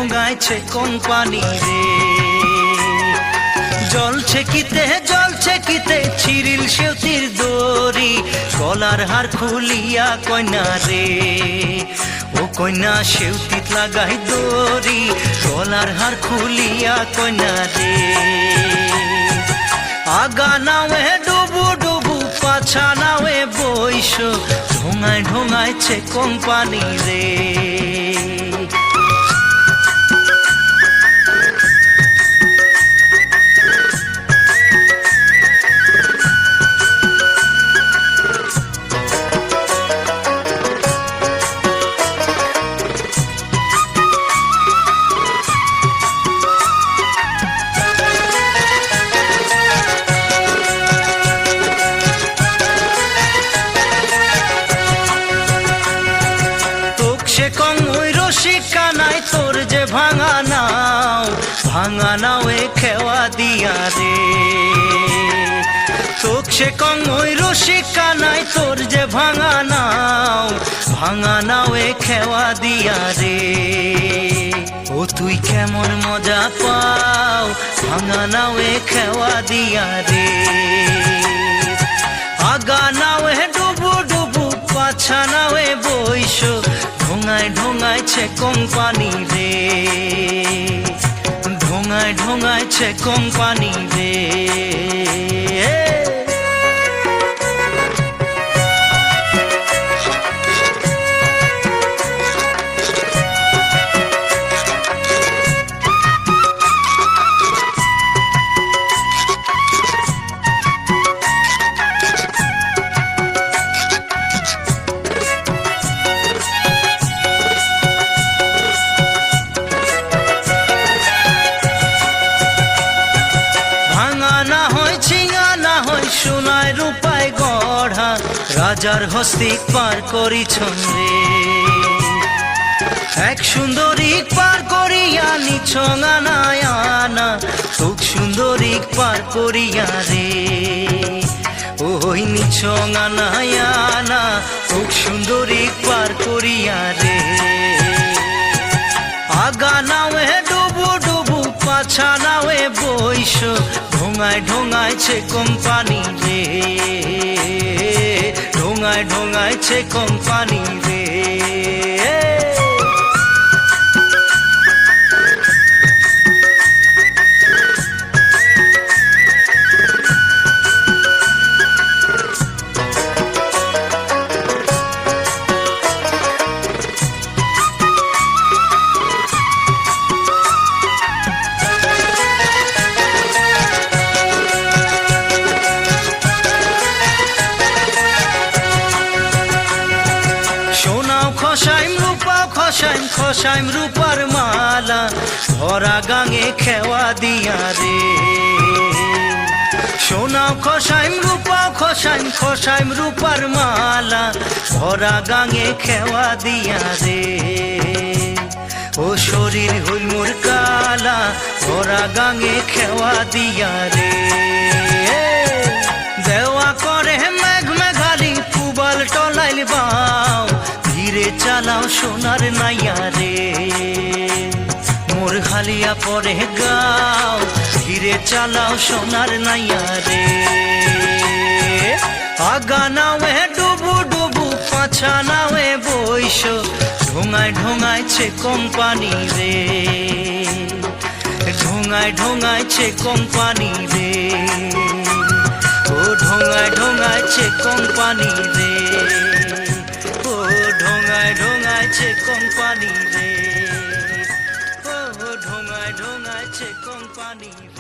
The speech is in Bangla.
ঢোঙাইছে কোম্পানি রে। জলছে কিতে ছিরিল সেউতির দড়ি, গলার হার খুলিয়া কইনা রে। ও কইনা সেউতিত লাগাই দড়ি, গলার হার খুলিয়া কইনা রে। আগা নাওয়ে ডুবু ডুবু পাছা নাওয়ে বইস, ঢোঙাইছে কোম্পানি রে। কানাই তোর যে ভাঙা নাও এ খেওয়া দিয়া রে। তোক সে কং ওই রসিক কানাই তোর যে ভাঙা নাও এ খেওয়া দিয়া রে। ও তুই কেমন মজা পাও, ভাঙা নাও এ খেওয়া দিয়া রে। আগা নাও এ ডুবু ডুবু পাছা নাও এ বইস, ঢোঙাইছে কোম্পানি রে। ঢোঙাইছে কোম্পানি রে। সোনায় রূপায় গড়া রাজার হস্তি পার করিছন রে। এক সুন্দরী পার করিয়া নিছঙা নায়ানা, তোক সুন্দরী পার করিয়া রে। ওই নিছঙা নায়ানা, তোক সুন্দরী পার করিয়া রে। আগা নাওয়ে ডুবু ডুবু পাছা নাওয়ে বইস, ঢোঙাইছে কোম্পানি রে। ঢোঙাইছে কোম্পানি রে। খসাইম রূপার মালা, ভরা গাঙে খেওয়া দিয়া রে। সোনাও খসাইম রূপার মালা, ভরা গাঙে খেওয়া দিয়া রে। ও শরীর হইল মোর কালা, ভরা গাঙে খেওয়া দিয়া রে। দেওয়া করে মেঘ মেঘালি পুবাল টলাইল বাও, ধীরে চালাও সোনার নাইয়া রে। মোর হালিয়া পরে গাও, ধীরে চালাও সোনার নাইয়া রে। আগা নাওয়ে ডুবু ডুবু পাছা নাওয়ে বইস, ঢোঙাইছে কোম্পানি রে। ঢোঙাইছে কোম্পানি রে। ও ঢোঙাইছে কোম্পানি রে। ঢোঙাইছে কোম্পানি রে। ও ঢোঙাইছে কোম্পানি রে।